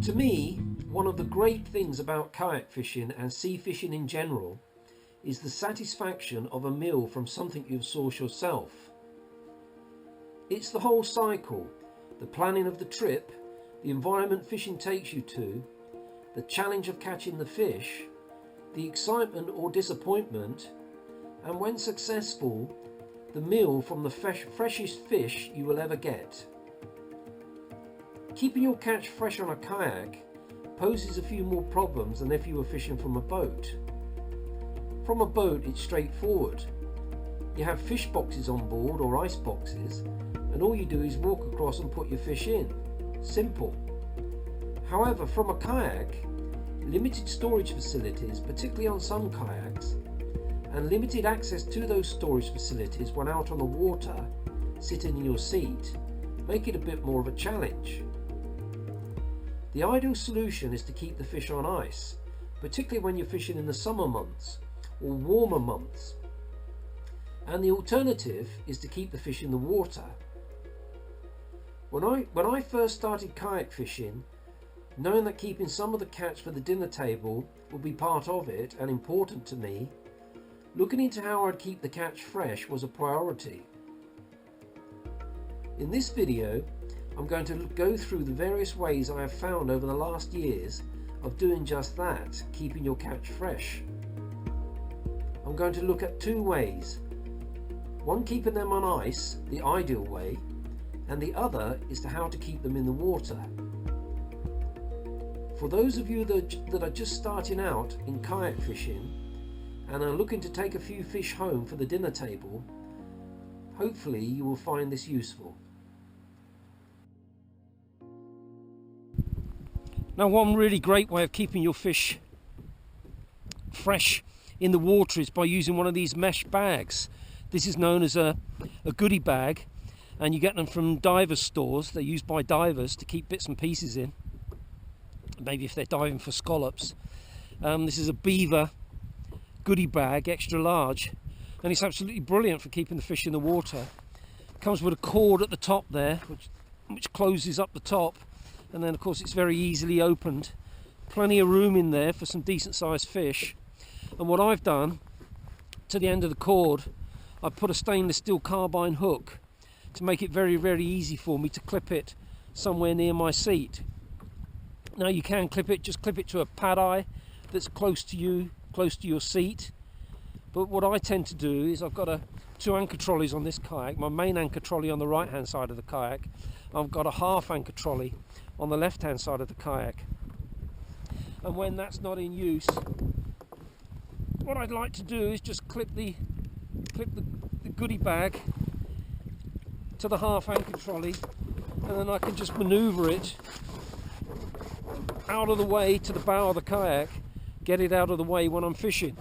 To me, one of the great things about kayak fishing and sea fishing in general is the satisfaction of a meal from something you've sourced yourself. It's the whole cycle, the planning of the trip, the environment fishing takes you to, the challenge of catching the fish, the excitement or disappointment, and when successful, the meal from the freshest fish you will ever get. Keeping your catch fresh on a kayak poses a few more problems than if you were fishing from a boat. From a boat, it's straightforward. You have fish boxes on board or ice boxes, and all you do is walk across and put your fish in. Simple. However, from a kayak, limited storage facilities, particularly on some kayaks, and limited access to those storage facilities when out on the water, sitting in your seat, make it a bit more of a challenge. The ideal solution is to keep the fish on ice, particularly when you're fishing in the summer months or warmer months. And the alternative is to keep the fish in the water. When I first started kayak fishing, knowing that keeping some of the catch for the dinner table would be part of it and important to me, looking into how I'd keep the catch fresh was a priority. In this video, I'm going to go through the various ways I have found over the last years of doing just that, keeping your catch fresh. I'm going to look at two ways. One, keeping them on ice, the ideal way, and the other is to how to keep them in the water. For those of you that are just starting out in kayak fishing and are looking to take a few fish home for the dinner table, hopefully you will find this useful. Now, one really great way of keeping your fish fresh in the water is by using one of these mesh bags. This is known as a goody bag, and you get them from divers stores. They're used by divers to keep bits and pieces in, maybe if they're diving for scallops. This is a beaver goody bag, extra large, and it's absolutely brilliant for keeping the fish in the water. It comes with a cord at the top there, which closes up the top, and then of course it's very easily opened. Plenty of room in there for some decent sized fish. And what I've done, to the end of the cord, I've put a stainless steel carbine hook to make it very, very easy for me to clip it somewhere near my seat. Now you can just clip it to a pad eye that's close to you, close to your seat. But what I tend to do is I've got two anchor trolleys on this kayak, my main anchor trolley on the right hand side of the kayak. I've got a half anchor trolley on the left hand side of the kayak. And when that's not in use, what I'd like to do is just clip the goody bag to the half anchor trolley, and then I can just maneuver it out of the way to the bow of the kayak, get it out of the way when I'm fishing.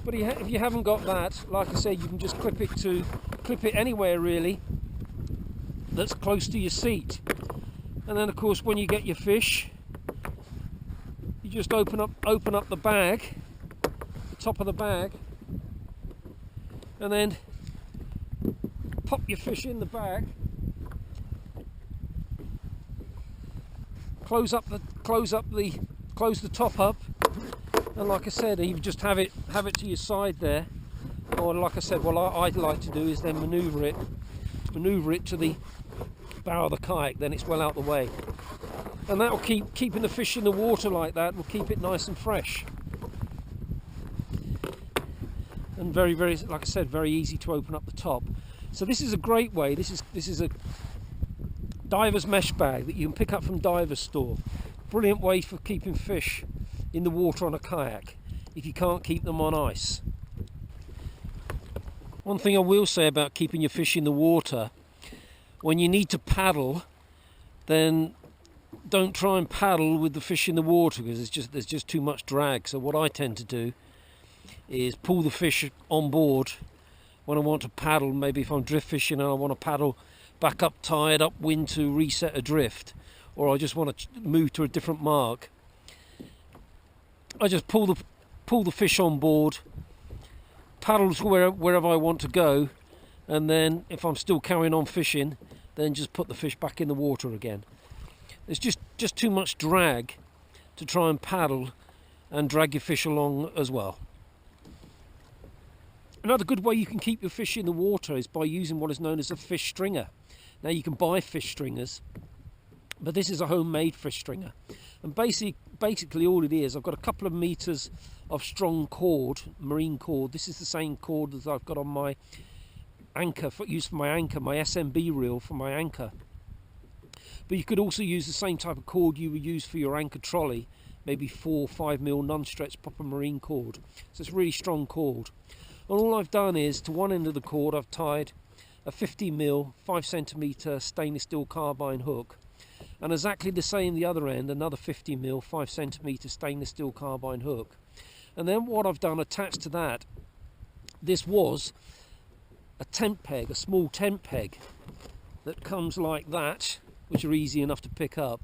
But if you haven't got that, like I said, you can just clip it anywhere really that's close to your seat. And then of course when you get your fish, you just open up the bag, the top of the bag, and then pop your fish in the bag, close the top up, and like I said, you just have it to your side there. Or like I said, what I'd like to do is then maneuver it to the bow of the kayak, then it's well out the way, and that will keeping the fish in the water like that will keep it nice and fresh, and very, very, like I said, very easy to open up the top. So this is a great way. This is a diver's mesh bag that you can pick up from diver's store. Brilliant way for keeping fish in the water on a kayak if you can't keep them on ice. One thing I will say about keeping your fish in the water, when you need to paddle, then don't try and paddle with the fish in the water, because there's just too much drag. So what I tend to do is pull the fish on board when I want to paddle. Maybe if I'm drift fishing and I want to paddle back up tide, upwind to reset adrift, or I just want to move to a different mark, I just pull the fish on board, paddle to wherever I want to go, and then if I'm still carrying on fishing, then just put the fish back in the water again. There's just too much drag to try and paddle and drag your fish along as well. Another good way you can keep your fish in the water is by using what is known as a fish stringer. Now you can buy fish stringers, but this is a homemade fish stringer. And basically all it is, I've got a couple of meters of strong cord, marine cord. This is the same cord that I've got on my anchor, used for my anchor, my SMB reel for my anchor. But you could also use the same type of cord you would use for your anchor trolley, maybe 4 or 5 mil non-stretch proper marine cord. So it's a really strong cord. And all I've done is, to one end of the cord I've tied a 50 mil 5 centimeter stainless steel carbine hook, and exactly the same the other end, another 50 mil 5 centimeter stainless steel carbine hook. And then what I've done attached to that, this was a tent peg, a small tent peg that comes like that, which are easy enough to pick up.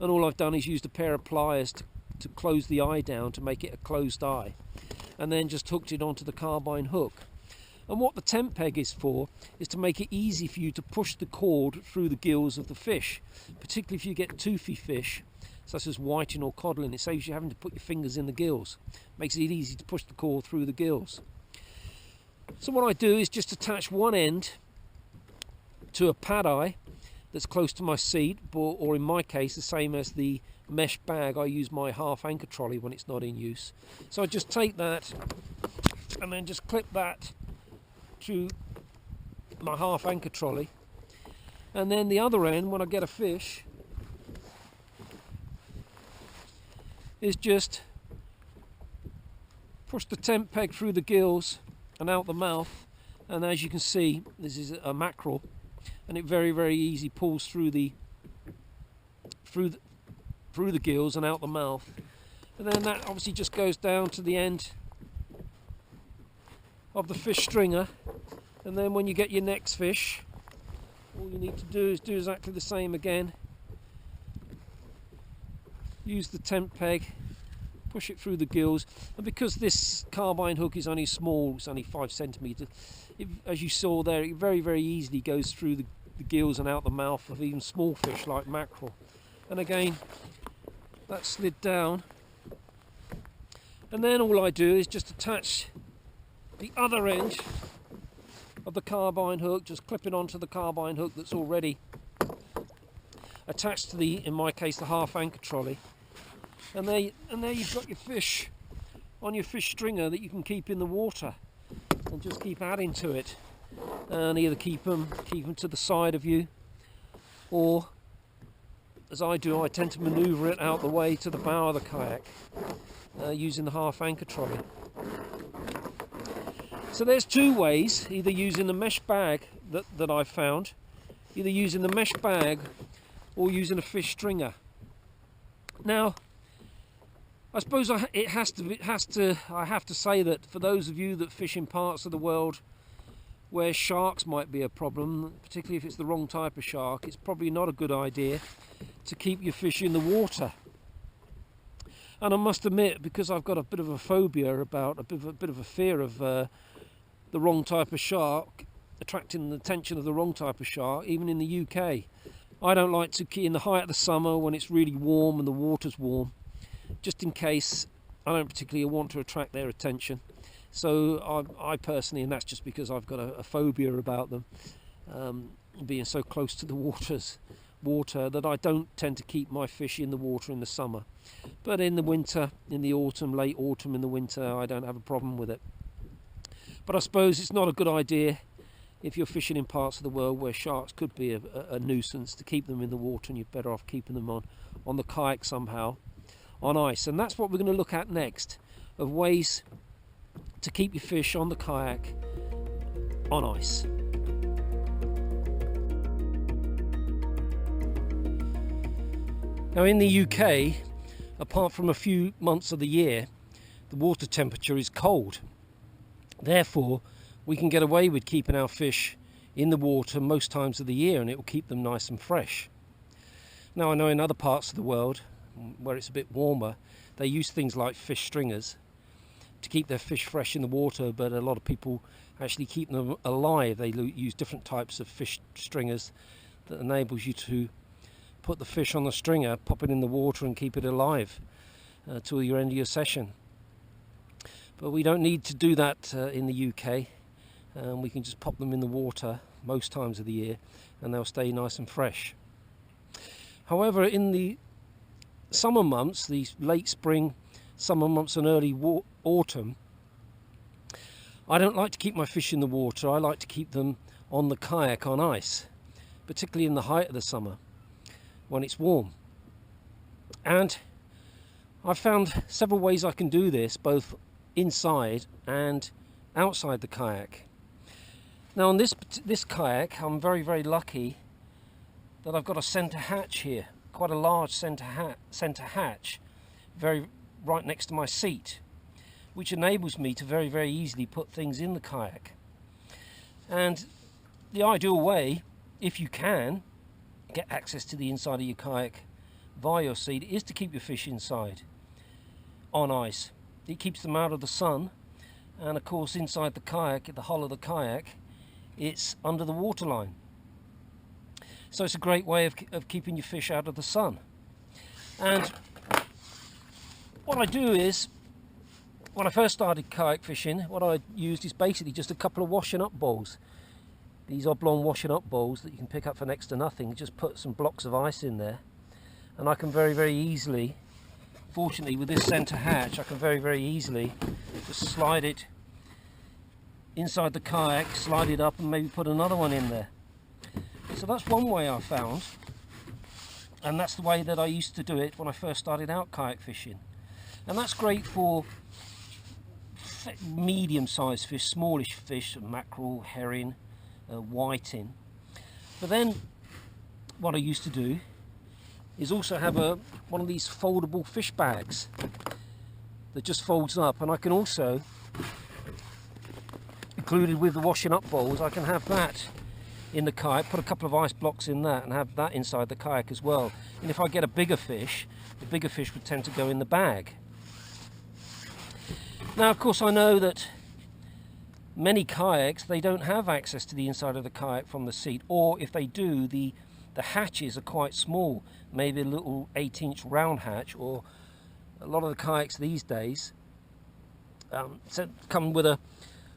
And all I've done is used a pair of pliers to close the eye down to make it a closed eye, and then just hooked it onto the carbine hook. And what the tent peg is for is to make it easy for you to push the cord through the gills of the fish, particularly if you get toothy fish such as whiting or codling. It saves you having to put your fingers in the gills, makes it easy to push the cord through the gills. So what I do is just attach one end to a pad eye that's close to my seat, or in my case the same as the mesh bag I use my half anchor trolley when it's not in use. So I just take that and then just clip that to my half anchor trolley, and then the other end, when I get a fish, is just push the tent peg through the gills and out the mouth, and as you can see, this is a mackerel, and it very easy pulls through the gills and out the mouth. And then that obviously just goes down to the end of the fish stringer, and then when you get your next fish, all you need to do is do exactly the same again. Use the tent peg, push it through the gills, and because this carbine hook is only small, it's only 5 centimeters, as you saw there, it very easily goes through the gills and out the mouth of even small fish like mackerel. And again, that's slid down, and then all I do is just attach the other end of the carbine hook, just clip it onto the carbine hook that's already attached to the, in my case, the half anchor trolley, and there you've got your fish on your fish stringer that you can keep in the water and just keep adding to it, and either keep them to the side of you, or as I do, I tend to maneuver it out the way to the bow of the kayak using the half anchor trolley. So there's two ways, either using the mesh bag that I've found, either using the mesh bag or using a fish stringer. Now, I suppose I have to say that for those of you that fish in parts of the world where sharks might be a problem, particularly if it's the wrong type of shark, it's probably not a good idea to keep your fish in the water. And I must admit, because I've got a bit of a phobia about, a bit of a fear of the wrong type of shark, attracting the attention of the wrong type of shark, even in the UK, I don't like to keep in the height of the summer when it's really warm and the water's warm, just in case I don't particularly want to attract their attention. So I personally, and that's just because I've got a phobia about them being so close to the water, that I don't tend to keep my fish in the water in the summer. But in the winter, in the autumn, late autumn, in the winter, I don't have a problem with it. But I suppose it's not a good idea if you're fishing in parts of the world where sharks could be a nuisance to keep them in the water, and you're better off keeping them on the kayak somehow, on ice. And that's what we're going to look at next, of ways to keep your fish on the kayak on ice. Now in the UK, apart from a few months of the year, the water temperature is cold. Therefore, we can get away with keeping our fish in the water most times of the year, and it will keep them nice and fresh. Now I know in other parts of the world where it's a bit warmer, they use things like fish stringers to keep their fish fresh in the water, but a lot of people actually keep them alive. They use different types of fish stringers that enables you to put the fish on the stringer, pop it in the water and keep it alive till your end of your session. But we don't need to do that in the UK. We can just pop them in the water most times of the year and they'll stay nice and fresh. However, in the summer months, the late spring, summer months and early autumn, I don't like to keep my fish in the water. I like to keep them on the kayak on ice, particularly in the height of the summer when it's warm. And I've found several ways I can do this, both inside and outside the kayak. Now on this kayak, I'm very lucky that I've got a centre hatch here, quite a large centre hatch, right next to my seat, which enables me to very easily put things in the kayak. And the ideal way, if you can get access to the inside of your kayak via your seat, is to keep your fish inside on ice. It keeps them out of the sun, and of course inside the kayak, at the hull of the kayak, it's under the waterline. So it's a great way of keeping your fish out of the sun. And what I do is, when I first started kayak fishing, what I used is basically just a couple of washing up bowls. These oblong washing up bowls that you can pick up for next to nothing. Just put some blocks of ice in there, and I can very easily, fortunately with this centre hatch, I can very easily just slide it inside the kayak, slide it up and maybe put another one in there. So that's one way I found, and that's the way that I used to do it when I first started out kayak fishing. And that's great for medium-sized fish, smallish fish, mackerel, herring, whiting. But then what I used to do is also have one of these foldable fish bags that just folds up, and I can also, included with the washing up bowls, I can have that in the kayak, put a couple of ice blocks in that and have that inside the kayak as well. And if I get a bigger fish, the bigger fish would tend to go in the bag. Now of course I know that many kayaks, they don't have access to the inside of the kayak from the seat, or if they do, the hatches are quite small, maybe a little 8-inch round hatch, or a lot of the kayaks these days come with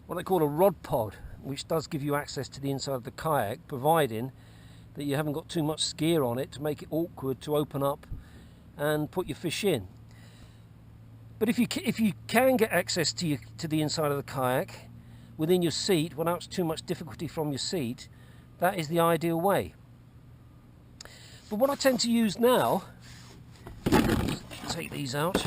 what they call a rod pod, which does give you access to the inside of the kayak, providing that you haven't got too much skier on it to make it awkward to open up and put your fish in. But if you can get access to the inside of the kayak within your seat without too much difficulty from your seat, that is the ideal way. But what I tend to use now, take these out.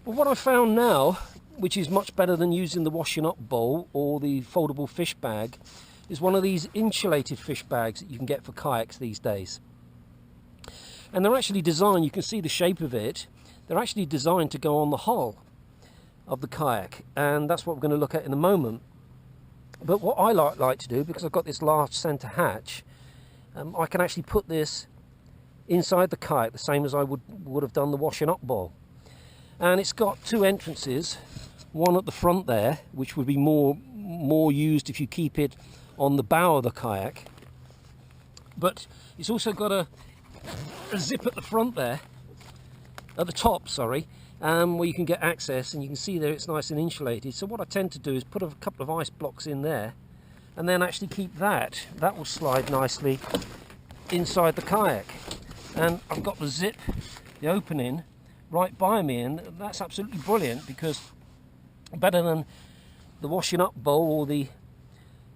Well, what I found now, which is much better than using the washing up bowl or the foldable fish bag, is one of these insulated fish bags that you can get for kayaks these days. And they're actually designed, you can see the shape of it, they're actually designed to go on the hull of the kayak, and that's what we're going to look at in a moment. But what I like to do, because I've got this large centre hatch, I can actually put this inside the kayak the same as I would have done the washing up bowl. And it's got two entrances, one at the front there, which would be more used if you keep it on the bow of the kayak, but it's also got a zip at the front there, at the top, sorry, where you can get access, and you can see there it's nice and insulated. So what I tend to do is put a couple of ice blocks in there, and then actually keep that will slide nicely inside the kayak. And I've got the zip, the opening, right by me, and that's absolutely brilliant, because better than the washing up bowl or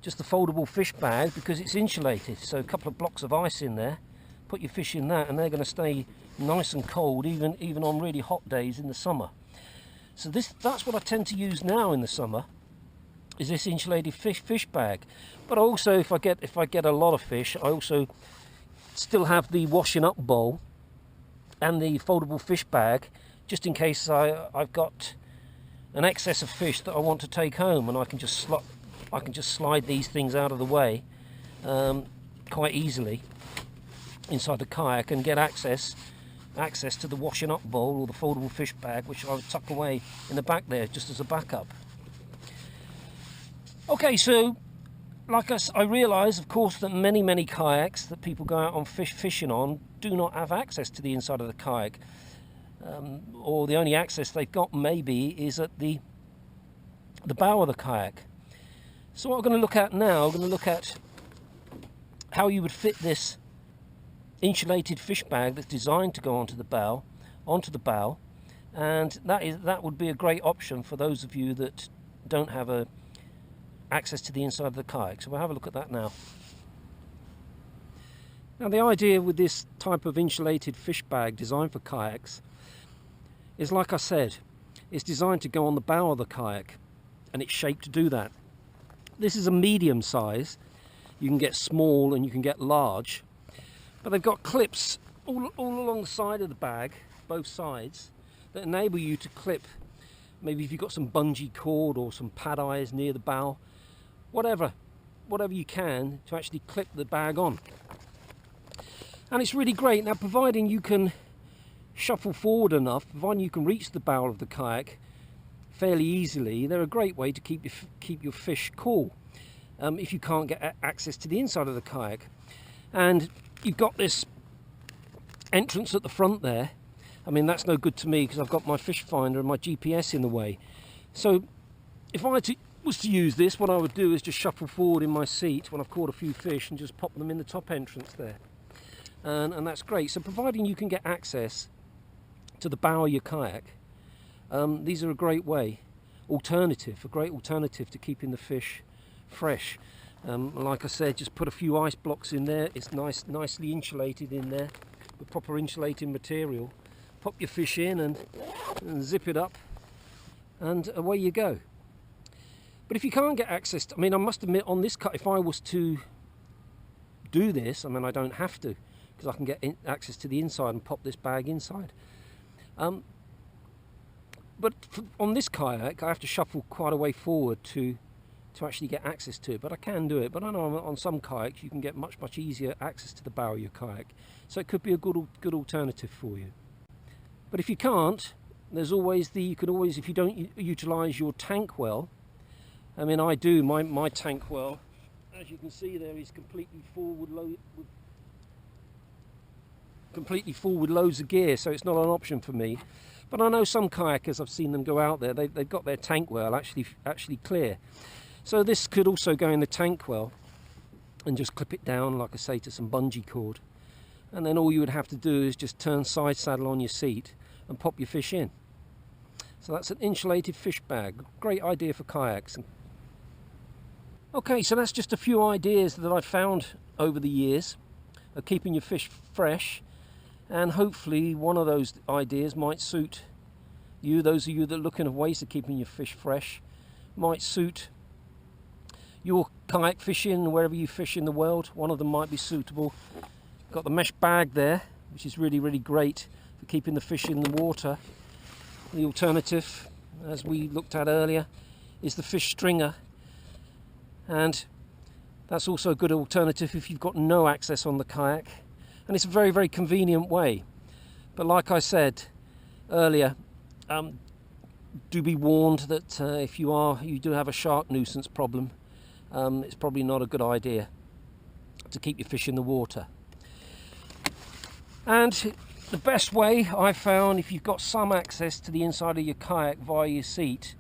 just the foldable fish bag, because it's insulated. So a couple of blocks of ice in there, put your fish in that, and they're going to stay nice and cold even on really hot days in the summer. So that's what I tend to use now in the summer, is this insulated fish bag. But also if I get a lot of fish, I also still have the washing up bowl and the foldable fish bag, just in case I've got an excess of fish that I want to take home, and I can just slide these things out of the way quite easily inside the kayak and get access access to the washing up bowl or the foldable fish bag, which I would tuck away in the back there just as a backup. Okay, so I realise, of course, that many kayaks that people go out on fishing on do not have access to the inside of the kayak, or the only access they've got maybe is at the bow of the kayak. So what we're going to look at now, we're going to look at how you would fit this insulated fish bag that's designed to go onto the bow, and that would be a great option for those of you that don't have access to the inside of the kayak. So we'll have a look at that now. Now, the idea with this type of insulated fish bag designed for kayaks is, like I said, it's designed to go on the bow of the kayak, and it's shaped to do that. This is a medium size. You can get small and you can get large, but they've got clips all along the side of the bag, both sides, that enable you to clip, maybe if you've got some bungee cord or some pad eyes near the bow, whatever you can to actually clip the bag on. And it's really great. Now, providing you can shuffle forward enough, providing you can reach the bow of the kayak fairly easily, they're a great way to keep your fish cool if you can't get access to the inside of the kayak. And you've got this entrance at the front there. I mean, that's no good to me because I've got my fish finder and my GPS in the way. So if I was to use this, what I would do is just shuffle forward in my seat when I've caught a few fish and just pop them in the top entrance there. And that's great. So providing you can get access to the bow of your kayak, these are a great great alternative to keeping the fish fresh. Like I said, just put a few ice blocks in there. It's nicely insulated in there with proper insulating material. Pop your fish in and zip it up, and away you go. But if you can't get access to, I mean, I must admit, on this cut, if I was to do this, I mean, I don't have to, because I can get access to the inside and pop this bag inside. But on this kayak, I have to shuffle quite a way forward to actually get access to it, but I can do it. But I know on some kayaks you can get much easier access to the bow of your kayak, so it could be a good alternative for you. But if you can't, there's always you could always, if you don't utilize your tank well, I mean, I do, my tank well, as you can see there, is completely full with loads of gear, so it's not an option for me. But I know some kayakers, I've seen them go out there, they've got their tank well actually clear. So this could also go in the tank well and just clip it down, like I say, to some bungee cord. And then all you would have to do is just turn side saddle on your seat and pop your fish in. So that's an insulated fish bag. Great idea for kayaks. Okay, so that's just a few ideas that I've found over the years of keeping your fish fresh. And hopefully one of those ideas might suit you, those of you that are looking at ways of keeping your fish fresh, might suit your kayak fishing wherever you fish in the world. One of them might be suitable. Got the mesh bag there, which is really great for keeping the fish in the water. The alternative, as we looked at earlier, is the fish stringer, and that's also a good alternative if you've got no access on the kayak. And it's a very convenient way. But like I said earlier, do be warned that if you do have a shark nuisance problem, it's probably not a good idea to keep your fish in the water. And the best way I've found, if you've got some access to the inside of your kayak via your seat,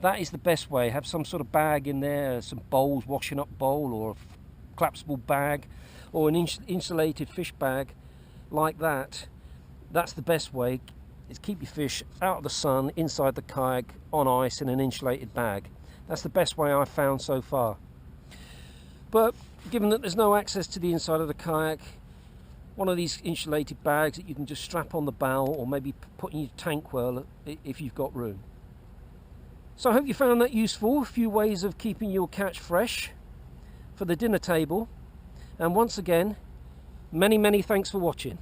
that is the best way. Have some sort of bag in there, some bowls, washing up bowl, or a collapsible bag, or an insulated fish bag like that. That's the best way, is keep your fish out of the sun, inside the kayak, on ice, in an insulated bag. That's the best way I've found so far. But given that there's no access to the inside of the kayak, one of these insulated bags that you can just strap on the bow, or maybe put in your tank well if you've got room. So I hope you found that useful. A few ways of keeping your catch fresh for the dinner table. And once again, many thanks for watching.